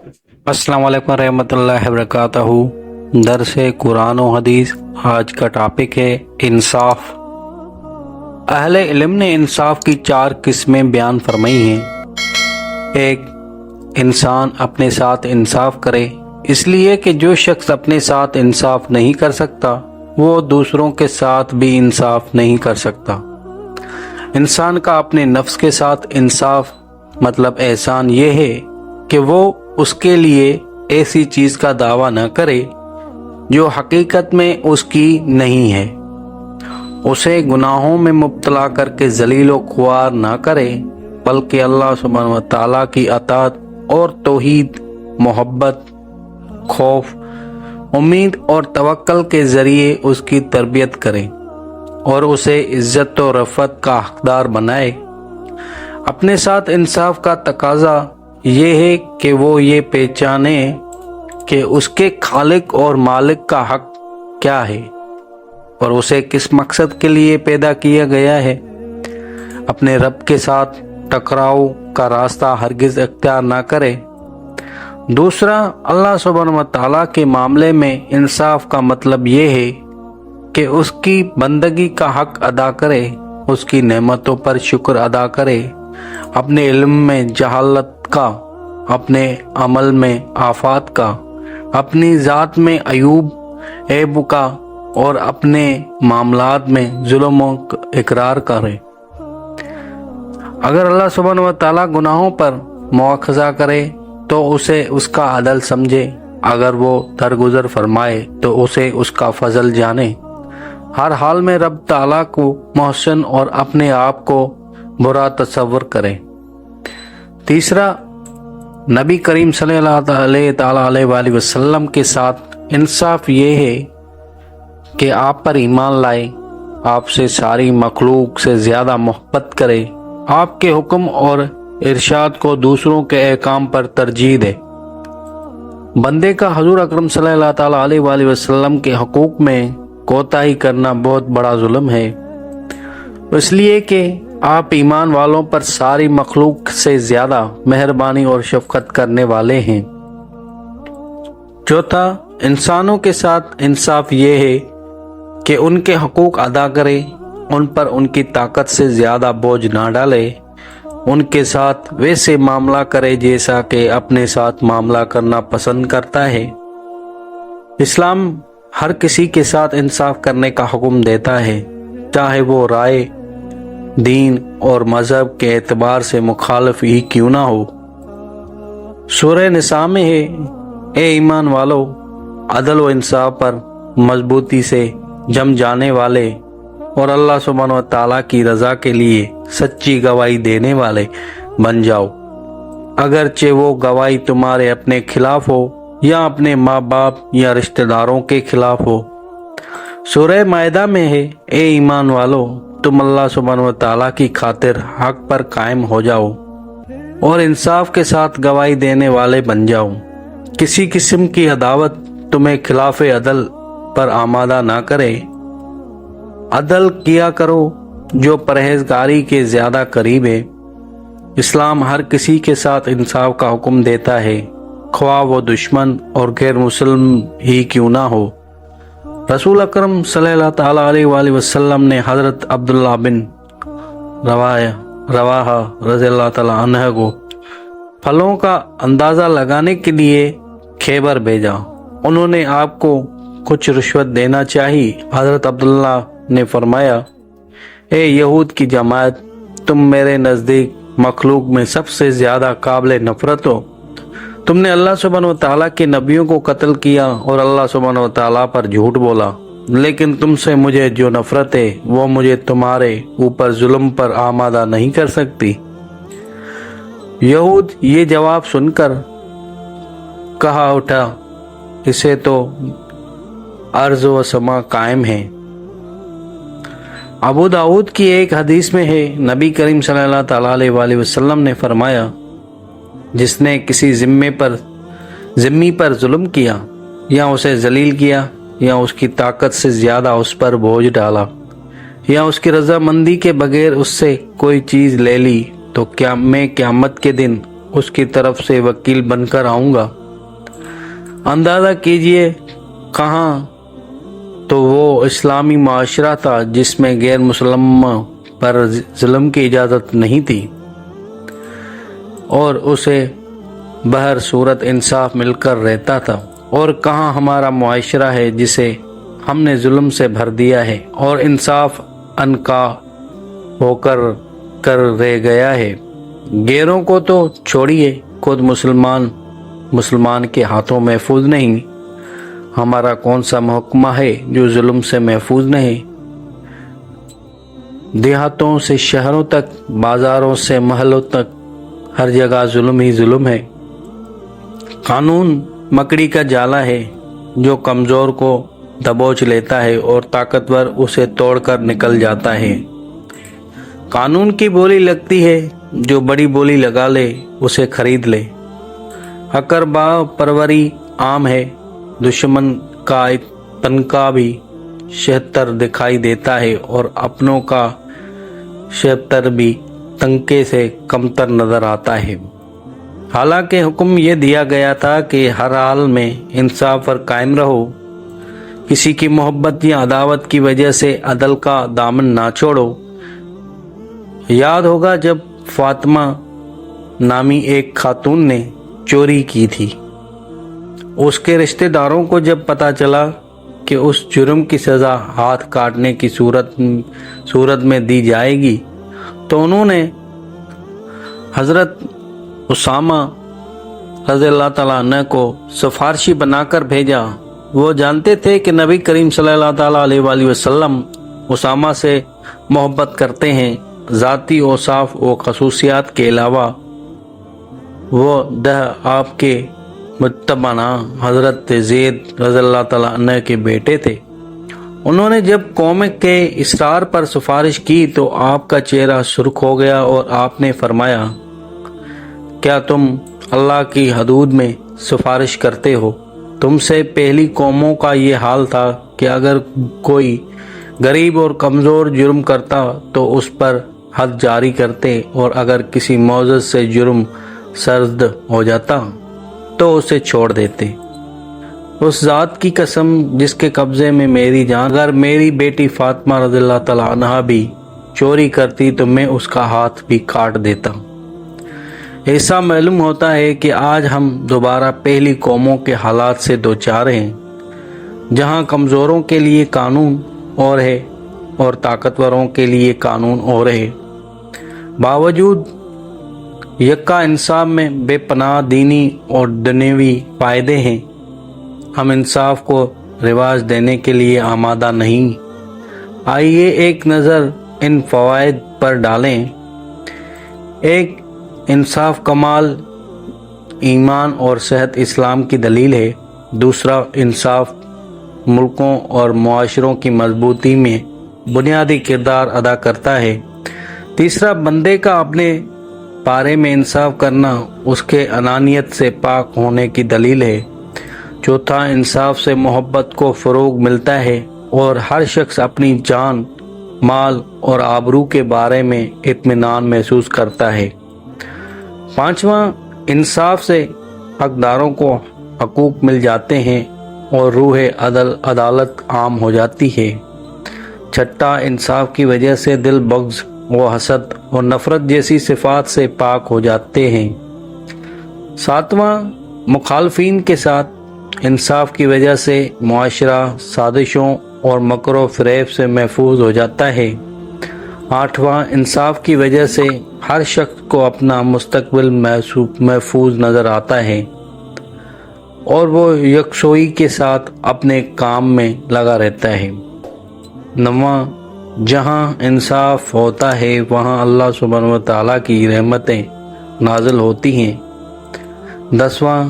अस्सलाम वालेकुम रहमतुल्लाहि वबरकातहू। दर्स कुरान व हदीस। आज का टॉपिक है इंसाफ। अहले इल्म ने इंसाफ की 4 किस्में बयान फरमाई हैं। एक, इंसान अपने साथ इंसाफ करे, इसलिए कि जो शख्स अपने साथ इंसाफ नहीं कर सकता वो दूसरों के साथ भी इंसाफ नहीं कर सकता। इंसान का अपने नफ्स के साथ इंसाफ मतलब एहसान ये है कि वो उसके लिए ऐसी चीज का दावा न करे जो हकीकत में उसकी नहीं है, उसे गुनाहों में मुब्तला करके जलील व ख्वार न करे, बल्कि अल्लाह सुब्हानहू व तआला की अताअत और तौहीद, मोहब्बत, खौफ, उम्मीद और तवक्कल के जरिए उसकी तरबियत करे और उसे इज्जत और रफ़त का हकदार बनाए। अपने साथ इंसाफ का तकाजा ये है कि वो ये पहचाने कि उसके खालिक और मालिक का हक क्या है और उसे किस मकसद के लिए पैदा किया गया है। अपने रब के साथ टकराव का रास्ता हरगिज इख्तियार ना करे। दूसरा, अल्लाह सुब्हानहू व तआला के मामले में इंसाफ का मतलब ये है कि उसकी बंदगी का हक अदा करे, उसकी नेमतों पर शुक्र अदा करे, अपने इल्म में जहालत का, अपने अमल में आफात का, अपनी ज़ात में अयूब ऐब का और अपने मामलात में जुल्म का इकरार करे। अगर अल्लाह सुब्हानहू व तआला गुनाहों पर मुआखज़ा करे तो उसे उसका अदल समझे, अगर वो दरगुजर फरमाए तो उसे उसका फजल जाने। हर हाल में रब ताला को मोहसिन और अपने आप को बुरा तसव्वुर करे। तीसरा, नबी करीम सल्लल्लाहु अलैहि वसल्लम के साथ इंसाफ ये है कि आप पर ईमान लाए, आपसे सारी मखलूक से ज़्यादा मोहब्बत करे, आपके हुक्म और इरशाद को दूसरों के अहकाम पर तरजीह दे। बंदे का हुजूर अकरम सल्लल्लाहु अलैहि वसल्लम के हुकूक में कोताही करना बहुत बड़ा जुल्म है, इसलिए कि आप ईमान वालों पर सारी मखलूक से ज्यादा मेहरबानी और शफकत करने वाले हैं। चौथा, इंसानों के साथ इंसाफ ये है कि उनके हकूक अदा करे, उन पर उनकी ताकत से ज्यादा बोझ ना डाले, उनके साथ वैसे मामला करे जैसा कि अपने साथ मामला करना पसंद करता है। इस्लाम हर किसी के साथ इंसाफ करने का हुक्म देता है, चाहे वो राय, दीन और मजहब के एतबार से मुखालिफ ही क्यों ना हो। सूरह निसा में है, ए ईमान वालो, अदल व इंसाफ पर मजबूती से जम जाने वाले और अल्लाह सुब्हानहू व तआला की रजा के लिए सच्ची गवाही देने वाले बन जाओ, अगरचे वो गवाही तुम्हारे अपने खिलाफ हो या अपने माँ बाप या रिश्तेदारों के खिलाफ हो। सूरह मायदा में है, ए ईमान वालो, तुम अल्लाह सुब्हानहू व तआला की खातिर हक पर कायम हो जाओ और इंसाफ के साथ गवाही देने वाले बन जाओ। किसी किस्म की अदावत तुम्हें खिलाफ अदल पर आमादा ना करे। अदल किया करो जो परहेजगारी के ज्यादा करीब है। इस्लाम हर किसी के साथ इंसाफ का हुक्म देता है, ख्वाह वो दुश्मन और गैर मुस्लिम ही क्यों ना हो। रसूल अकरम सल्लल्लाहु अलैहि वसल्लम ने हज़रत अब्दुल्लाह बिन रवाहा रज़ियल्लाहु तआला अन्हु को फलों का अंदाज़ा लगाने के लिए खैबर भेजा। उन्होंने आपको कुछ रिश्वत देना चाहिए। हज़रत अब्दुल्लाह ने फरमाया, ए यहूद की जमात, तुम मेरे नज़दीक मखलूक में सबसे ज़्यादा काबिल नफ़रत हो। तुमने अल्लाह सुब्हानहू व तआला के नबियों को कत्ल किया और अल्लाह सुब्हानहू व तआला पर झूठ बोला, लेकिन तुमसे मुझे जो नफ़रत है वो मुझे तुम्हारे ऊपर जुल्म पर आमादा नहीं कर सकती। यहूद ये जवाब सुनकर कहा उठा, इसे तो अर्ज़ व समा कायम है। अबू दाऊद की एक हदीस में है, नबी करीम सल्लल्लाहु अलैहि वसल्लम ने फरमाया, जिसने किसी जिम्मी पर जुल्म किया या उसे जलील किया या उसकी ताकत से ज्यादा उस पर बोझ डाला या उसकी रजामंदी के बगैर उससे कोई चीज ले ली, तो मैं क़यामत के दिन उसकी तरफ से वकील बनकर आऊँगा। अंदाज़ा कीजिए कहाँ तो वो इस्लामी माशरा था जिसमें गैर मुसलमान पर जुल्म की इजाज़त नहीं थी और उसे बहर सूरत इंसाफ मिलकर रहता था। और कहाँ हमारा मुआशरा है जिसे हमने जुल्म से भर दिया है और इंसाफ अनका होकर कर रह गया है। गैरों को तो छोड़िए, खुद मुसलमान के हाथों महफूज नहीं। हमारा कौन सा महकमा है जो जुल्म से महफूज नहीं। देहातों से शहरों तक, बाजारों से महलों तक, हर जगह जुल्म ही जुल्म है। कानून मकड़ी का जाला है जो कमज़ोर को दबोच लेता है और ताकतवर उसे तोड़कर निकल जाता है। कानून की बोली लगती है, जो बड़ी बोली लगा ले उसे खरीद ले। अकरबा परवरी आम है, दुश्मन का एक तनका भी 76 दिखाई देता है और अपनों का 76 भी तनके से कमतर नजर आता है। हालांकि हुक्म ये दिया गया था कि हर हाल में इंसाफ पर कायम रहो, किसी की मोहब्बत या अदावत की वजह से अदल का दामन ना छोड़ो। याद होगा जब फातिमा नामी एक खातून ने चोरी की थी, उसके रिश्तेदारों को जब पता चला कि उस जुर्म की सज़ा हाथ काटने की सूरत में दी जाएगी तो उन्होंने हज़रत उसामा रज़ियल्लाहु ताला अन्हु को सिफारशी बनाकर भेजा। वो जानते थे कि नबी करीम सल्लल्लाहु ताला अलैहि वसल्लम उसामा से मोहब्बत करते हैं। ज़ाती औसाफ व खसूसियात के अलावा वो आपके मुत्तबना हज़रत ज़ैद रज़ियल्लाहु ताला अन्हु के बेटे थे। उन्होंने जब कौम के इसरार पर सिफारिश की तो आपका चेहरा सुर्ख हो गया और आपने फरमाया, क्या तुम अल्लाह की हदूद में सिफारिश करते हो? तुमसे पहली कौमों का ये हाल था कि अगर कोई गरीब और कमज़ोर जुर्म करता तो उस पर हद जारी करते और अगर किसी मौजूद से जुर्म सर्द हो जाता तो उसे छोड़ देते। उस ज़ात की कसम जिसके कब्ज़े में मेरी जान, अगर मेरी बेटी फातिमा रज़ियल्लाहु ताला अन्हा भी चोरी करती तो मैं उसका हाथ भी काट देता। ऐसा मालूम होता है कि आज हम दोबारा पहली कौमों के हालात से दो चार हैं, जहां कमज़ोरों के लिए कानून और है और ताकतवरों के लिए कानून और है। बावजूद यक्का इंसाफ में बेपनाह दीनी और दुनियावी फ़ायदे हैं, हम इंसाफ को रिवाज देने के लिए आमादा नहीं। आइए एक नज़र इन फ़वाइद पर डालें। एक, इंसाफ कमाल ईमान और सेहत इस्लाम की दलील है। दूसरा, इंसाफ मुल्कों और मुआशरों की मजबूती में बुनियादी किरदार अदा करता है। तीसरा, बंदे का अपने बारे में इंसाफ करना उसके अनानियत से पाक होने की दलील है। चौथा, इंसाफ से मोहब्बत को फ़रोग मिलता है और हर शख्स अपनी जान, माल और आबरू के बारे में इत्मीनान महसूस करता है। पांचवा, इंसाफ से हकदारों को हकूक मिल जाते हैं और रूह अदालत आम हो जाती है। छठा, इंसाफ की वजह से दिल बग़्ज़ व हसद और नफ़रत जैसी सिफात से पाक हो जाते हैं। सातवां, मुखालफीन के साथ इंसाफ की वजह से मुआशरा साजिशों और मकरो फ़रेब से महफूज हो जाता है। आठवां, इंसाफ की वजह से हर शख्स को अपना मुस्तकबिल महफूज नज़र आता है और वो यकसोई के साथ अपने काम में लगा रहता है। नौवां, जहाँ इंसाफ होता है वहाँ अल्लाह सुब्हानहू व तआला की रहमतें नाज़िल होती हैं। 10वां,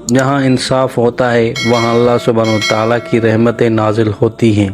जहाँ इंसाफ होता है वहाँ अल्लाह सुब्हानहू व तआला की रहमतें नाज़िल होती हैं।